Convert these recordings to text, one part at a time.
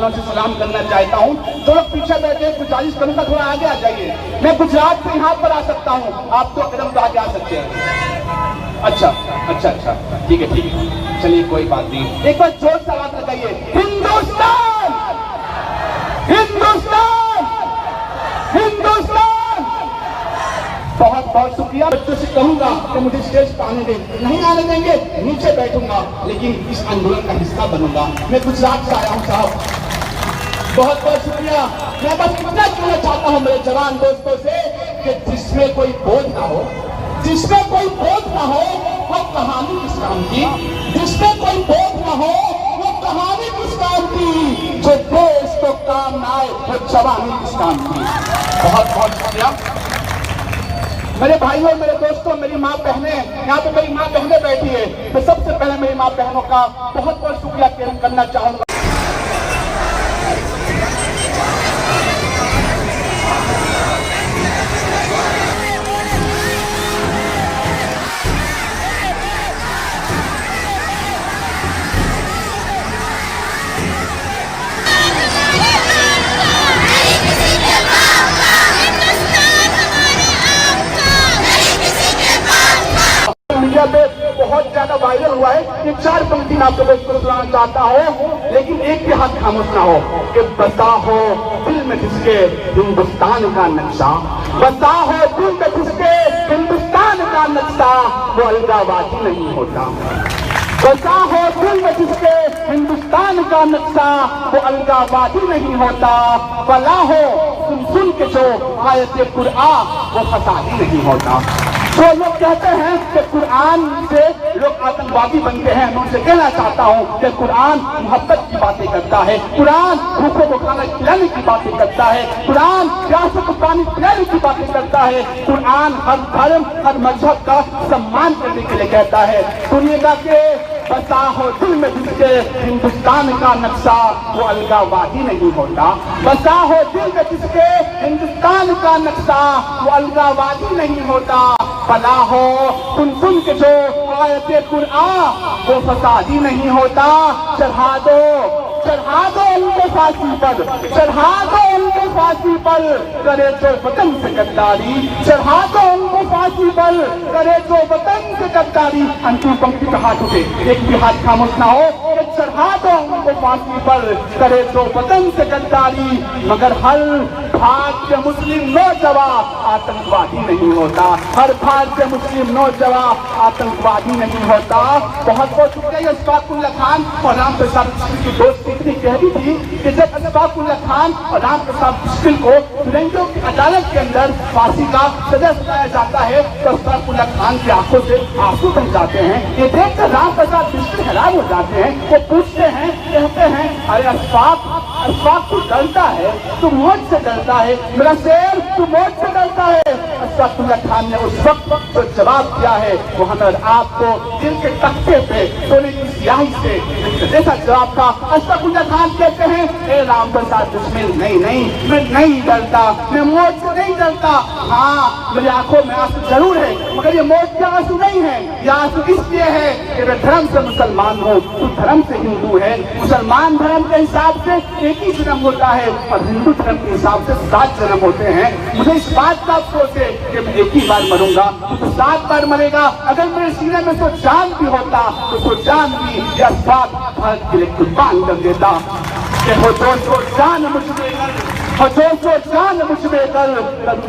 नौजवानों से सलाम करना चाहता हूँ। जो लोग पीछे बैठे गुजारिश करूंगा थोड़ा आगे आ जाइए। मैं गुजरात से यहाँ पर आ सकता हूँ, आप तो कदम तो आगे आ सकते हैं। अच्छा अच्छा अच्छा, ठीक है ठीक है, चलिए कोई बात नहीं। एक बार जोर से आवाज लगाइए, हिंदुस्तान हिंदुस्तान हिंदुस्तान। बहुत बहुत शुक्रिया। बच्चों से कहूंगा कि मुझे स्टेज पर आने दें, नहीं आने देंगे नीचे बैठूंगा, लेकिन इस आंदोलन का हिस्सा बनूंगा। मैं गुजरात से आया हूँ साहब, बहुत बहुत शुक्रिया। मैं बस इतना कहना चाहता हूँ मेरे जवान दोस्तों से कि जिसमें कोई बोझ ना हो, जिसमें कोई बोझ ना हो वो कहानी किस काम की, जिसमें कोई बोझ ना हो वो कहानी किस काम की, जो देश को काम ना आए वो जवानी किस काम की। बहुत बहुत शुक्रिया मेरे भाइयों, मेरे दोस्तों, मेरी माँ बहनें, यहाँ पे मेरी माँ बहनें बैठी है। मैं सबसे पहले मेरी माँ बहनों का बहुत बहुत शुक्रिया करना चाहूंगा। बहुत ज्यादा वायरल हुआ है। ये 4 पंक्ति मैं आपको सुनाना चाहता हूँ, लेकिन एक भी हाथ खामोश ना हो कि बसा हो दिल में जिसके हिंदुस्तान का नक्शा, बसा हो दिल में जिसके हिंदुस्तान का नक्शा, वो अलगावादी नहीं होता। बसा हो दिल में जिसके हिंदुस्तान का नक्शा, वो अलगावादी नहीं होता। फला हो सुन सुन के जो आयत कुरान, वो फसादी नहीं होता। तो लोग कहते हैं कि कुरान से लोग आतंकवादी बनते हैं, मैं उनसे कहना चाहता हूँ कि कुरान मोहब्बत की बातें करता है, कुरान भूखों को खाना खिलाने की बातें करता है, कुरान प्यासों को पानी पिलाने की बातें करता है, कुरान हर धर्म हर मजहब का सम्मान करने के लिए कहता है। सुनिएगा कि बसा हो दिल में जिसके हिंदुस्तान का नक्शा, वो अलगावादी नहीं होता। बसा हो दिल में जिसके हिंदुस्तान का नक्शा, वो अलगावादी नहीं होता। फला हो सुन सुन के जो आयते कुरान, वो फसादी नहीं होता। चढ़ा दो उनको फांसी पर, चढ़ा दो उनको फांसी पर, करे जो वतन से गद्दारी, चढ़ा दो उनको फांसी पर, करे जो वतन से गद्दारी। अंतिम पंक्ति का हाथ उठे, एक भी हाथ खामोश ना हो। चढ़ा दो उनको फांसी पर, करे जो वतन से गद्दारी, मगर हर भारतीय मुस्लिम नौजवान आतंकवादी नहीं होता। हर भारतीय मुस्लिम नौजवान आतंकवादी नहीं होता। बहुत बहुत शुक्रिया अशफाकुल्लाह खान और राम प्रसाद बिस्मिल की दोस्ती इतनी गहरी थी कि जब अशफाकुल्लाह खान और राम प्रसाद बिस्मिल को फिरंगियों की अदालत के अंदर फांसी का सजा सुनाया जाता है तो अशफाकुल्लाह खान की आंखों से आंसू बन जाते हैं। ये देखकर राम प्रसाद बिस्मिल हैरान हो जाते हैं। वो पूछते हैं, कहते हैं, अरे अशफाक तू डरता है, तू मौत से डरता है, मेरा शेर तू मौत से डरता है। अशफाकुल्लाह खान ने उस वक्त जो जवाब दिया है वो हमें आपको दिल के तख्ते पे सोने की स्याही से जैसा जवाब था। अशफाकुल्लाह खान कहते हैं, ए राम प्रसाद बिस्मिल, नहीं नहीं मैं नहीं डरता, मैं मौत से नहीं डरता। हाँ मेरी आंखों में आंसू जरूर है, मगर ये मौत के आंसू नहीं है। ये आंसू इसलिए है कि मैं धर्म से मुसलमान हूँ, तू धर्म से हिंदू है। मुसलमान धर्म के हिसाब से एक ही जन्म होता है और हिंदू धर्म के हिसाब से 7 जन्म होते हैं। मुझे इस बात का अफसोस है कि मैं एक ही बार मरूंगा, तो 7 बार मरेगा। अगर मेरे सीने में तो जान भी होता तो जान भी या बात भारत के लिए कुर्बान कर देता। हो दोस्तों जान मुझमें हो दोस्तों जान मुझमें कर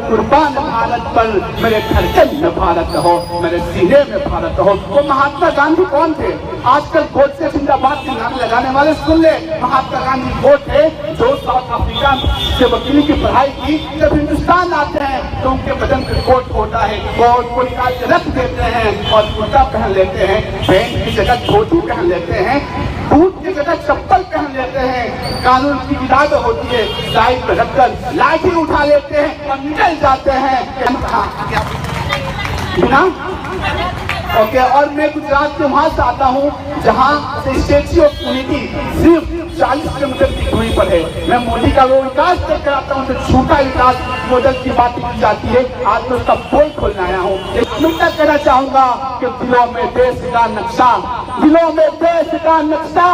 कुर्बान भारत पर, मेरे धड़कन में भारत हो, मेरे सीने में भारत हो। वो महात्मा गांधी कौन थे? आजकल वोट से जिंदाबाद के नारे लगाने वाले सुन ले, महात्मा गांधी वो थे जो साउथ अफ्रीका से वकीली की पढ़ाई की। जब हिंदुस्तान आते हैं तो उनके बदन पे कोट होता है, कोट को निकाल के रख देते हैं और कुर्ता पहन लेते हैं, पैंट की जगह धोती पहन लेते हैं, बूट की जगह चप्पल पहन लेते हैं। कानून की इजाजत होती है, साइड पे रखकर लाठी उठा लेते हैं और निकल जाते हैं। ओके, और मैं गुजरात के वहां से आता हूँ जहाँ से स्टैच्यू ऑफ यूनिटी सिर्फ 40 किलोमीटर की दूरी पर है। मैं मोदी का वो विकास देख कर आता हूँ, झूठा विकास मॉडल की बात की जाती है। आज मैं उसका पोल खोलने आया हूँ। एक मिनट कहना चाहूंगा कि दिलों में देश का नक्शा, दिलों में देश का नक्शा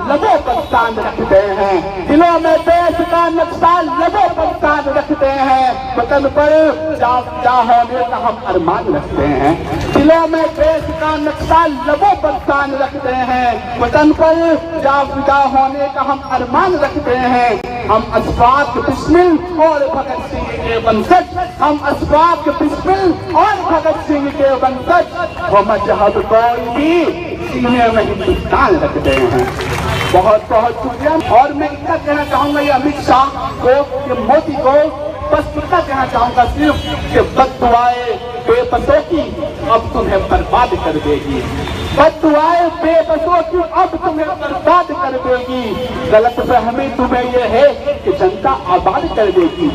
लबों पर तान रखते हैं, दिलों में देश का नक्शा लबों पर तान रखते हैं, वतन पर जा होने का हम अरमान रखते हैं। दिलों में देश का नक्शा लबों पर तान रखते हैं, वतन पर जा होने का हम अरमान रखते हैं। हम अशफाक बिस्मिल और भगत सिंह के वंशज, हम अशफाक बिस्मिल और भगत सिंह के वंशज, वो मजहब कोई भी सीने में हिंदुस्तान रखते हैं। बहुत बहुत शुक्रिया। और मैं इतना कहना चाहूंगा ये अमित शाह को, ये मोदी को, बस इतना कहना चाहूंगा सिर्फ कि बद्दुआएं बेबसों की अब तुम्हें बर्बाद कर देगी, बद्दुआएं बेबसों की अब तुम्हें बर्बाद कर देगी। गलत फहमी तुम्हें यह है कि जनता आबाद कर देगी।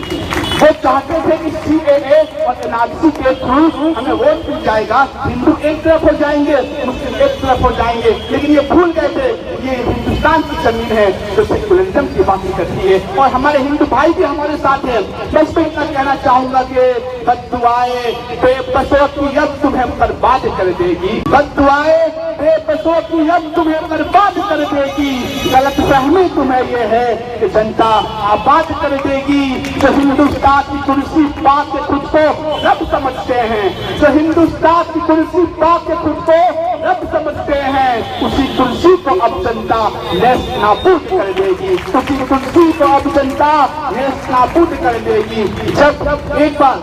वो चाहते थे कि CAA और NRC के थ्रू हमें वोट मिल जाएगा, हिंदू एक तरफ हो जाएंगे, मुस्लिम एक तरफ हो जाएंगे, लेकिन ये भूल गए थे ये हिंदुस्तान की जमीन है जो सेकुलरिज्म की बात करती है और हमारे हिंदू भाई भी हमारे साथ हैं। बस मैं इतना कहना चाहूंगा कि बद्दुआएं बेबसों की अब तुम्हें बर्बाद कर देगी, बद्दुआएं बेबसों की अब तुम्हें बर्बाद कर देगी। गलत फहमी तुम्हें यह है कि जनता आबाद कर देगी। जो हिंदुस्तान की कुर्सी पा के खुद को रब समझते हैं, जो हिंदुस्तान की कुर्सी पा के खुद को रब समझते हैं, उसी कुर्सी को अब जनता नेस्त नाबूद कर देगी, उसी कुर्सी को अब जनता नेस्त नाबूद कर देगी। जब एक बार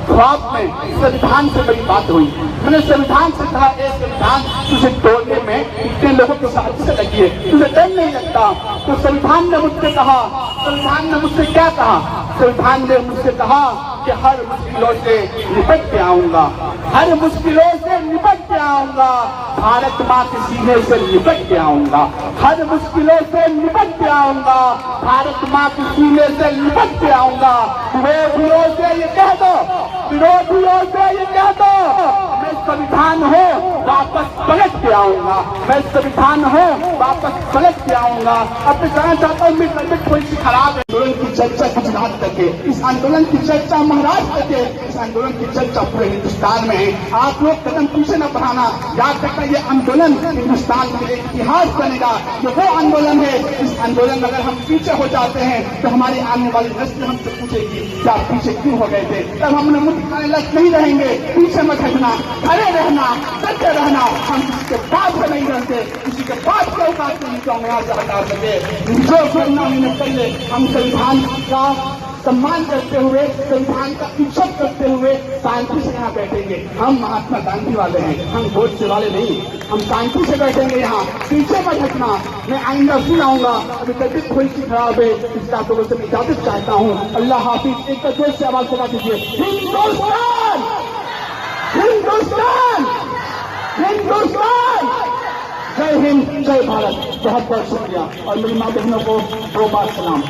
ख्वाब में संविधान से बड़ी बात हुई, मैंने संविधान से कहा एक संविधान तुझे तोड़ने में इतने लोगों के साथ से लगी है, तुझे डर नहीं लगता? तो संविधान ने मुझसे कहा, संविधान ने मुझसे क्या कहा? संविधान ने मुझसे कहा कि हर मुश्किलों से निपट के आऊंगा, हर मुश्किलों से निपट के आऊंगा, भारत माँ के सीने से निपट के आऊंगा, हर मुश्किलों से निपट के आऊंगा, भारत माँ के सीने से निपट के आऊंगा। विरोधियों से ये कह दो, विरोधियों से ये कह दो, मैं संविधान हूँ वापस पलट के आऊंगा, मैं संविधान हूँ वापस पलट के आऊंगा। अब मैं कहना चाहता हूँ मेरी तबियत थोड़ी सी खराब है। आंदोलन की चर्चा गुजरात तक है, इस आंदोलन की चर्चा महाराष्ट्र तक है, इस आंदोलन की चर्चा पूरे हिंदुस्तान में है। आप लोग कदम पीछे न बढ़ाना, याद रखना ये आंदोलन हिंदुस्तान में एक इतिहास बनेगा। ये वो आंदोलन है, इस आंदोलन में अगर हम पीछे हो जाते हैं तो हमारी आने वाली नस्ल हमसे पूछेगी कि आप पीछे क्यों हो गए थे। तब हम मुझ खाने लग नहीं रहेंगे, पीछे मत हटना, खड़े रहना, सच्चे रहना। हम किसी के पास से नहीं रहते, किसी के पास कोई बात नहीं तो हम यहाँ से हटा सके। जो 14 महीने पहले हम संविधान का सम्मान करते हुए, संविधान का इज्जत करते हुए शांति से यहाँ बैठेंगे। हम महात्मा गांधी वाले हैं, हम वोट से वाले नहीं, हम शांति से बैठेंगे यहाँ, पीछे मत हटना। मैं आइंदा फिर आऊंगा, अभी तबियत थोड़ी सी खराब है, इस बातों से मैं इजाजत चाहता हूँ। अल्लाह हाफिज। एक जोर से आवाज सुना दीजिए, हिंदुस्तान, हिंदुस्तान, हिंदुस्तान। जय हिंद, जय भारत। बहुत बहुत शुक्रिया और मेरी माँ बहनों को 2 बार सलाम।